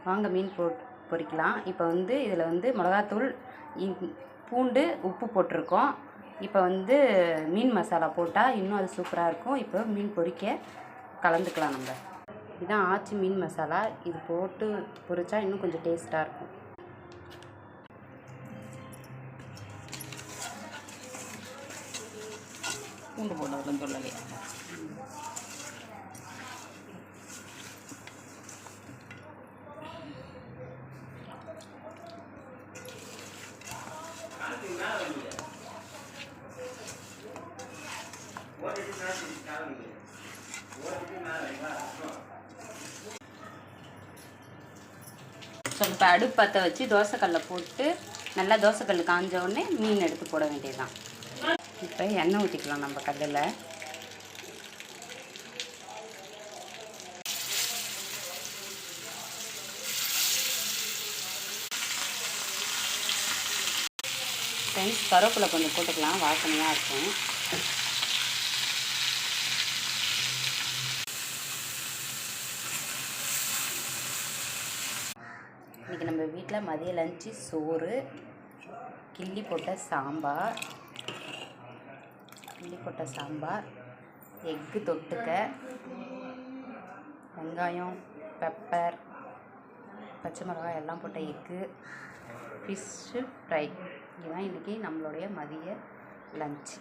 வாங்க மீன் பொரிக்கலாம். இப்போ வந்து இதில் வந்து மிளகாத்தூள், பூண்டு, உப்பு போட்டிருக்கோம். இப்போ வந்து மீன் மசாலா போட்டால் இன்னும் அது சூப்பராக இருக்கும். இப்போ மீன் பொரிக்க கலந்துக்கலாம். நம்ம இதுதான் ஆச்சி மீன் மசாலா. இது போட்டு பொரிச்சா இன்னும் கொஞ்சம் டேஸ்ட்டாக இருக்கும். பூண்டு போடுறதுன்னு சொல்லலையே. ஸோ இப்போ அடுப்பு பற்ற வச்சு தோசைக்கல்லை போட்டு நல்லா தோசைக்கல் காஞ்ச உடனே மீன் எடுத்து போட வேண்டியதுதான். இப்போ எண்ணெய் ஊற்றிக்கலாம் நம்ம கல்லில். ஃப்ரெண்ட்ஸ், கருவேப்பிலை கொஞ்சம் போட்டுக்கலாம், வாசனையாக இருக்கும். இன்றைக்கி நம்ம வீட்டில் மதிய லஞ்சு சோறு, கிள்ளி போட்ட சாம்பார், எக்கு தொட்டுக்க, வெங்காயம், பெப்பர், பச்சை மிளகாய் எல்லாம் போட்ட எக்கு, ஃபிஷ்ஷு ஃப்ரை. இதுதான் இன்றைக்கி நம்மளுடைய மதிய லஞ்சு.